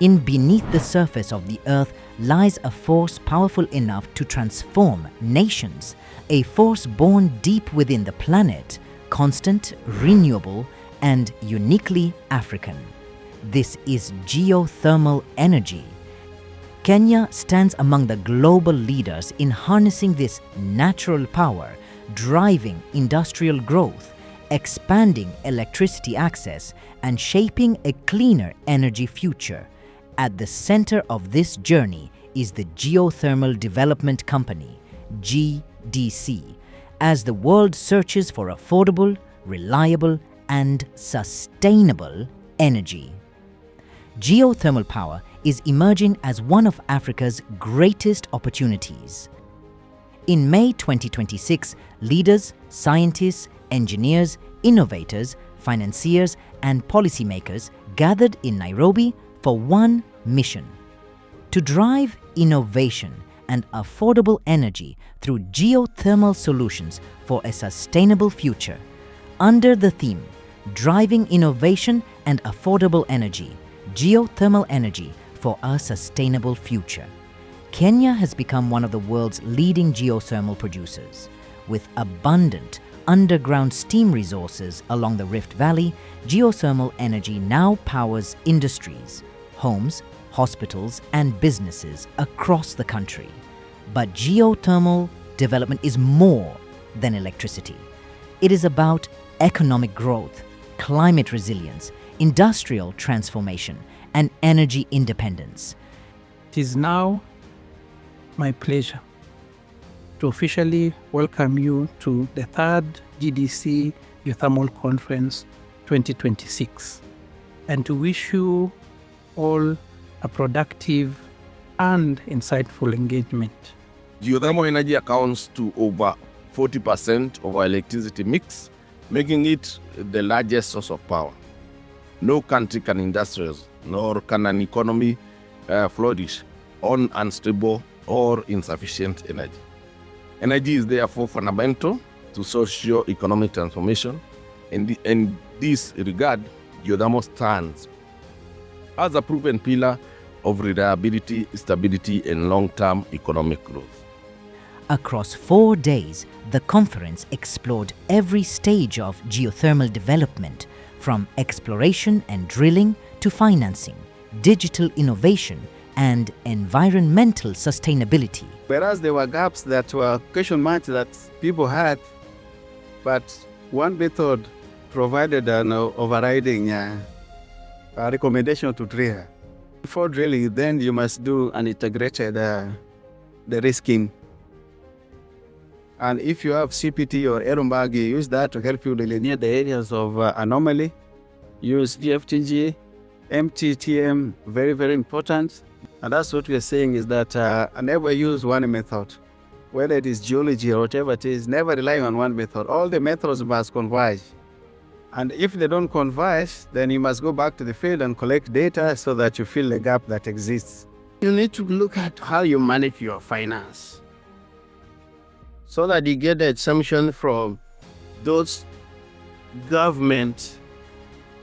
In beneath the surface of the earth lies a force powerful enough to transform nations, a force born deep within the planet, constant, renewable, and uniquely African. This is geothermal energy. Kenya stands among the global leaders in harnessing this natural power, driving industrial growth, expanding electricity access, and shaping a cleaner energy future. At the center of this journey is the Geothermal Development Company, GDC, as the world searches for affordable, reliable, and sustainable energy. Geothermal power is emerging as one of Africa's greatest opportunities. In May 2026, leaders, scientists, engineers, innovators, financiers, and policymakers gathered in Nairobi for one mission: to drive innovation and affordable energy through geothermal solutions for a sustainable future. Under the theme, Driving Innovation and Affordable Energy, Geothermal Energy for a Sustainable Future. Kenya has become one of the world's leading geothermal producers. With abundant underground steam resources along the Rift Valley, geothermal energy now powers industries, homes, hospitals, and businesses across the country. But geothermal development is more than electricity. It is about economic growth, climate resilience, industrial transformation, and energy independence. It is now my pleasure to officially welcome you to the third GDC Geothermal Conference 2026 and to wish you all a productive and insightful engagement. Geothermal energy accounts to over 40% of our electricity mix, making it the largest source of power. No country can industrialize, nor can an economy flourish on unstable or insufficient energy. Energy is therefore fundamental to socio-economic transformation. In this regard, geothermal stands as a proven pillar of reliability, stability, and long-term economic growth. Across 4 days, the conference explored every stage of geothermal development, from exploration and drilling to financing, digital innovation, and environmental sustainability. Whereas there were gaps that were question marks that people had, but one method provided an overriding recommendation to drill. Before drilling, then you must do an integrated the risking. And if you have CPT or Aerombag, you use that to help you delineate the areas of anomaly. Use GFTG, MTTM, very, very important. And that's what we are saying is that never use one method. Whether it is geology or whatever it is, never rely on one method. All the methods must converge. And if they don't converge, then you must go back to the field and collect data so that you fill the gap that exists. You need to look at how you manage your finance so that you get the exemption from those government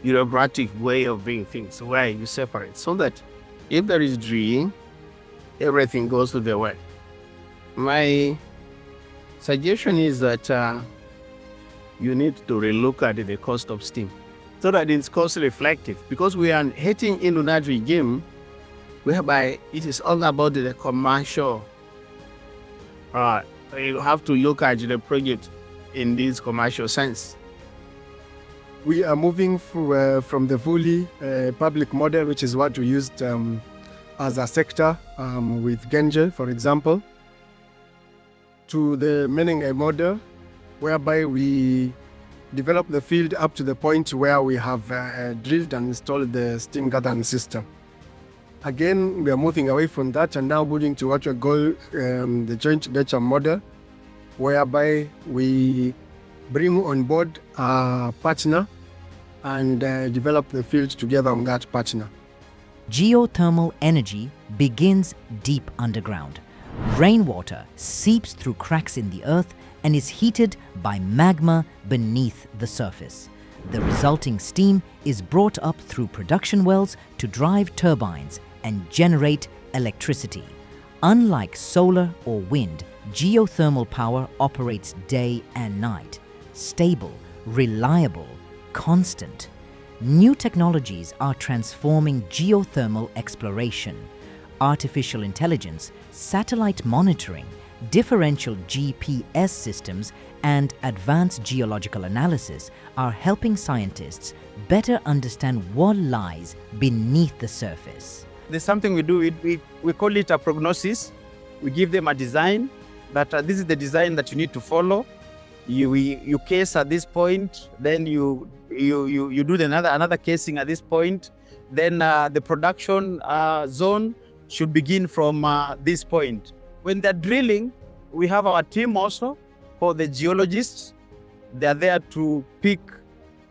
bureaucratic way of doing things, where you separate, so that if there is drilling, everything goes to the well. My suggestion is that you need to relook at the cost of steam so that it's cost reflective, because we are heading into that regime whereby it is all about the commercial. You have to look at the project in this commercial sense. We are moving from the fully public model, which is what we used as a sector with Genje, for example, to the mining model, whereby we develop the field up to the point where we have drilled and installed the steam gathering system. Again, we are moving away from that and now moving to what we call the joint venture model, whereby we bring on board a partner and develop the field together on that partner. Geothermal energy begins deep underground. Rainwater seeps through cracks in the earth and is heated by magma beneath the surface. The resulting steam is brought up through production wells to drive turbines, and generate electricity. Unlike solar or wind, geothermal power operates day and night, stable, reliable, constant. New technologies are transforming geothermal exploration. Artificial intelligence, satellite monitoring, differential GPS systems, and advanced geological analysis are helping scientists better understand what lies beneath the surface. There's something we do, we call it a prognosis. We give them a design that this is the design that you need to follow. You case at this point, then you do another casing at this point. Then the production zone should begin from this point. When they're drilling, we have our team also for the geologists. They're there to pick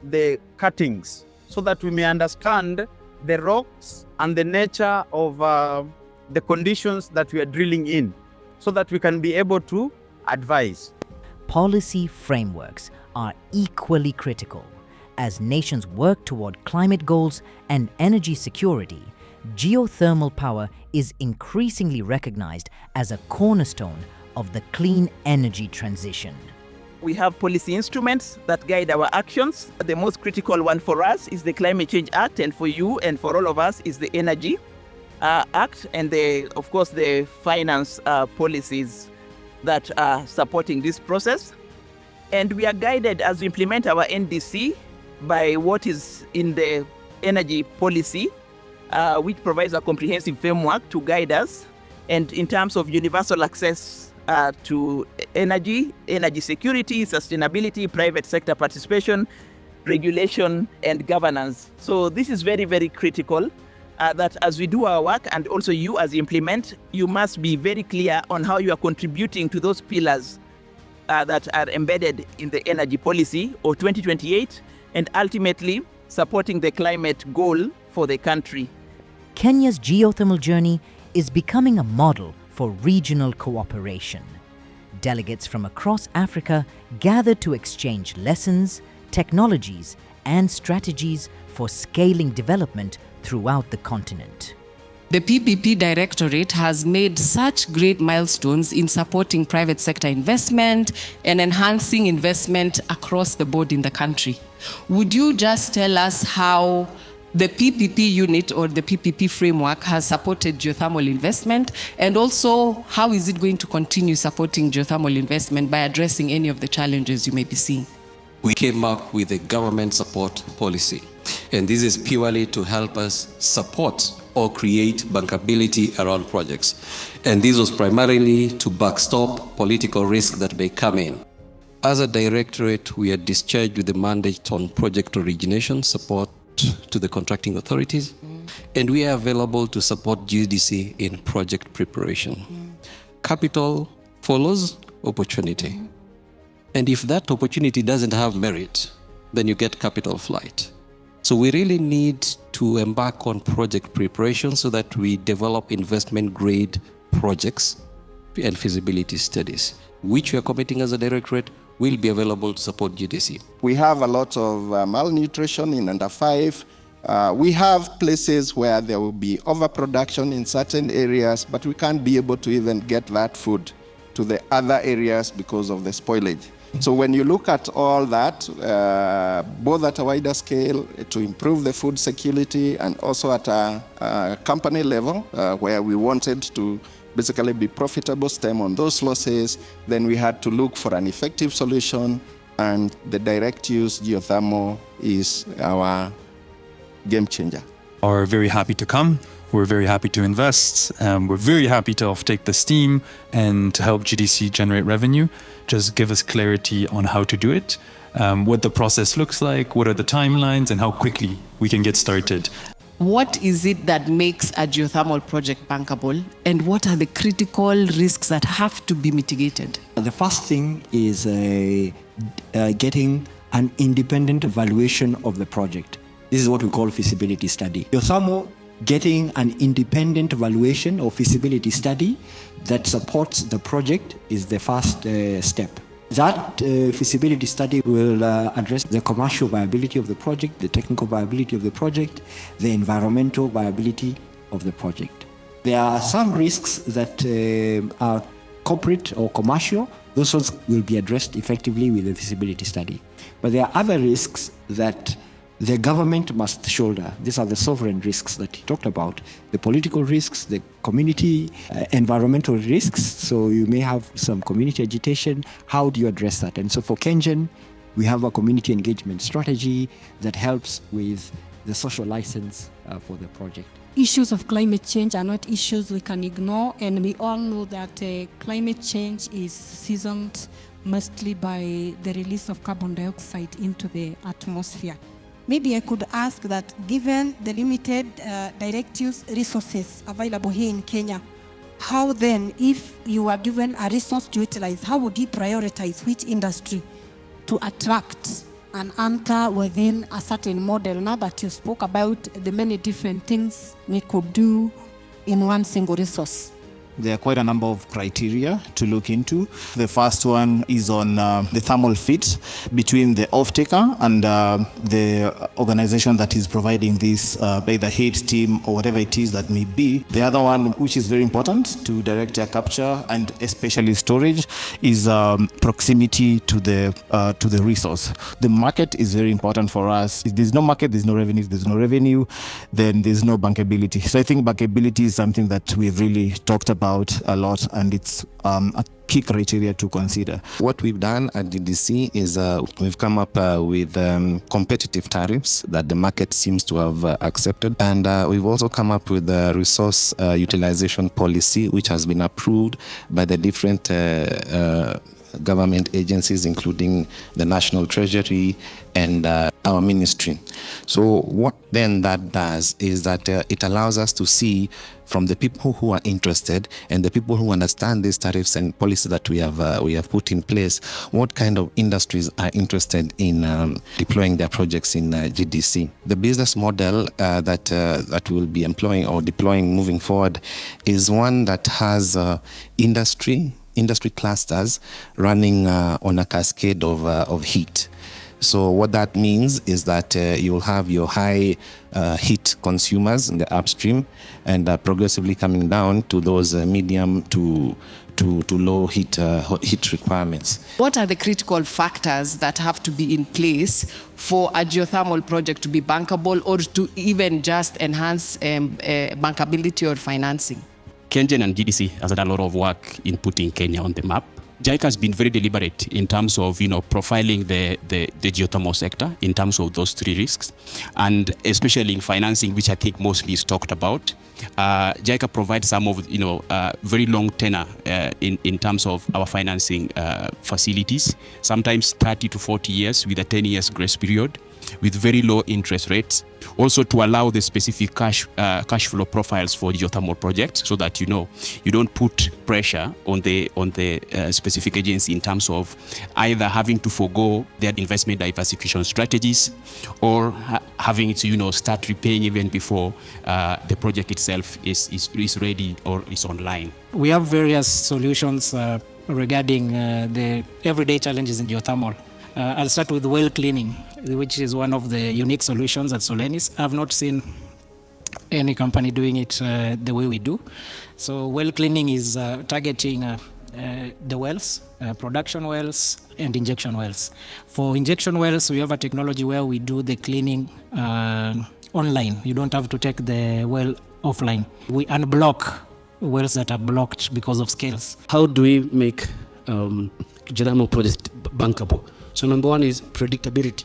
the cuttings so that we may understand the rocks and the nature of the conditions that we are drilling in, so that we can be able to advise. Policy frameworks are equally critical. As nations work toward climate goals and energy security, geothermal power is increasingly recognized as a cornerstone of the clean energy transition. We have policy instruments that guide our actions. The most critical one for us is the Climate Change Act, and for you and for all of us is the Energy Act, and of course the finance policies that are supporting this process. And we are guided as we implement our NDC by what is in the energy policy, which provides a comprehensive framework to guide us. And in terms of universal access to energy security, sustainability, private sector participation, regulation, and governance. So this is very, very critical that as we do our work, and also you as you implement, you must be very clear on how you are contributing to those pillars that are embedded in the energy policy or 2028, and ultimately supporting the climate goal for the country. Kenya's geothermal journey is becoming a model for regional cooperation. Delegates from across Africa gathered to exchange lessons, technologies, and strategies for scaling development throughout the continent. The PPP Directorate has made such great milestones in supporting private sector investment and enhancing investment across the board in the country. Would you just tell us how the PPP unit or the PPP framework has supported geothermal investment, and also how is it going to continue supporting geothermal investment by addressing any of the challenges you may be seeing? We came up with a government support policy, and this is purely to help us support or create bankability around projects. And this was primarily to backstop political risk that may come in. As a directorate, we are discharged with the mandate on project origination, support to the contracting authorities, and we are available to support GDC in project preparation. Capital follows opportunity. And if that opportunity doesn't have merit, then you get capital flight. So we really need to embark on project preparation so that we develop investment grade projects and feasibility studies, which we are committing as a directorate will be available to support GDC. We have a lot of malnutrition in under 5. We have places where there will be overproduction in certain areas, but we can't be able to even get that food to the other areas because of the spoilage. So when you look at all that, both at a wider scale to improve the food security and also at a company level where we wanted to basically be profitable, stem on those losses, then we had to look for an effective solution, and the direct use geothermal is our game changer. Are very happy to come. We're very happy to invest. We're very happy to offtake the steam and to help GDC generate revenue. Just give us clarity on how to do it, what the process looks like, what are the timelines, and how quickly we can get started. What is it that makes a geothermal project bankable, and what are the critical risks that have to be mitigated? The first thing is getting an independent evaluation of the project. This is what we call feasibility study. Geothermal, getting an independent evaluation or feasibility study that supports the project is the first step. That feasibility study will address the commercial viability of the project, the technical viability of the project, the environmental viability, of the project. There are some risks that are corporate or commercial. Those ones will be addressed effectively with the feasibility study. But there are other risks that the government must shoulder. These are the sovereign risks that he talked about, the political risks, the community, environmental risks. So you may have some community agitation. How do you address that? And so for KenGen, we have a community engagement strategy that helps with the social license for the project. Issues of climate change are not issues we can ignore, and we all know that climate change is seasoned mostly by the release of carbon dioxide into the atmosphere. Maybe I could ask that, given the limited direct use resources available here in Kenya, how then, if you were given a resource to utilize, how would you prioritize which industry to attract and enter within a certain model, now that you spoke about the many different things we could do in one single resource? There are quite a number of criteria to look into. The first one is on the thermal fit between the off-taker and the organization that is providing this, by the heat, steam, or whatever it is that may be. The other one, which is very important to direct air capture and especially storage, is proximity to the resource. The market is very important for us. If there's no market, there's no revenue. If there's no revenue, then there's no bankability. So I think bankability is something that we've really talked about a lot, and it's a key criteria to consider. What we've done at GDC is we've come up with competitive tariffs that the market seems to have accepted, and we've also come up with a resource utilization policy which has been approved by the different government agencies, including the National Treasury and our ministry. So what then that does is that it allows us to see from the people who are interested and the people who understand these tariffs and policies that we have put in place, what kind of industries are interested in deploying their projects in GDC. The business model that we'll be employing or deploying moving forward is one that has industry clusters running on a cascade of heat. So what that means is that you'll have your high heat consumers in the upstream, and progressively coming down to those medium to low heat requirements. What are the critical factors that have to be in place for a geothermal project to be bankable, or to even just enhance bankability or financing? KenGen and GDC has done a lot of work in putting Kenya on the map. JICA has been very deliberate in terms of profiling the geothermal sector in terms of those three risks, and especially in financing, which I think mostly is talked about. JICA provides some of very long tenor in terms of our financing facilities, sometimes 30 to 40 years with a 10 years grace period, with very low interest rates, also to allow the specific cash flow profiles for geothermal projects, so that you don't put pressure on the specific agency in terms of either having to forego their investment diversification strategies, or having to start repaying even before the project itself is ready or is online. We have various solutions regarding the everyday challenges in geothermal. I'll start with well cleaning, which is one of the unique solutions at Solenis. I've not seen any company doing it the way we do. So well cleaning is targeting the wells, production wells and injection wells. For injection wells, we have a technology where we do the cleaning online. You don't have to take the well offline. We unblock wells that are blocked because of scales. How do we make geothermal projects bankable? So number one is predictability.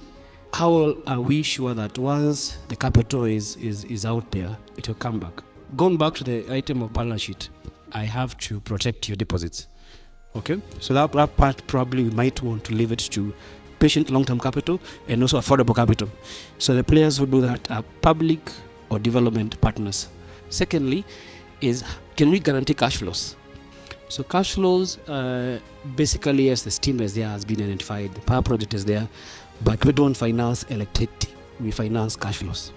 How are we sure that once the capital is out there, it will come back? Going back to the item of balance sheet, I have to protect your deposits. Okay, so that part probably we might want to leave it to patient long-term capital and also affordable capital. So the players who do that are public or development partners. Secondly is, can we guarantee cash flows? So cash flows, basically, yes, the steam is there, has been identified, the power project is there, but we don't finance electricity, we finance cash flows.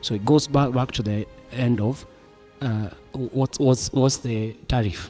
So it goes back to the end of what's the tariff.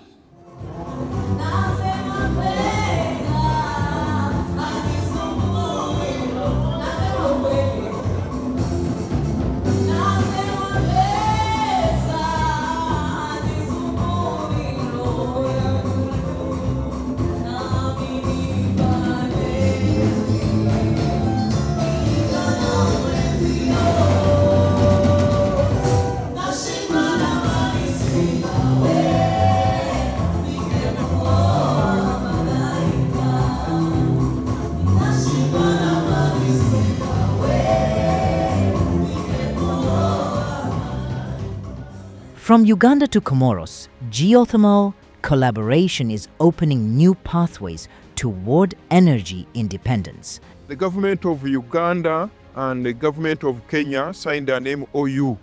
From Uganda to Comoros, geothermal collaboration is opening new pathways toward energy independence. The government of Uganda and the government of Kenya signed an MOU.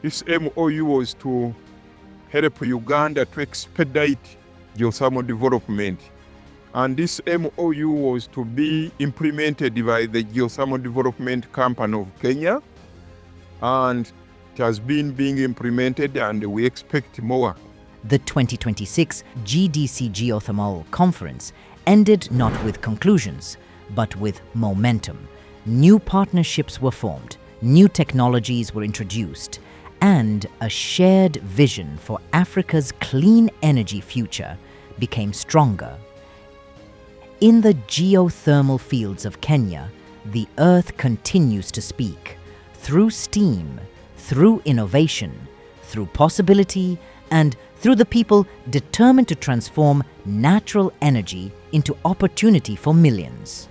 This MOU was to help Uganda to expedite geothermal development. And this MOU was to be implemented by the Geothermal Development Company of Kenya. And it has been being implemented, and we expect more. The 2026 GDC Geothermal Conference ended not with conclusions, but with momentum. New partnerships were formed, new technologies were introduced, and a shared vision for Africa's clean energy future became stronger. In the geothermal fields of Kenya, the earth continues to speak, through steam, through innovation, through possibility, and through the people determined to transform natural energy into opportunity for millions.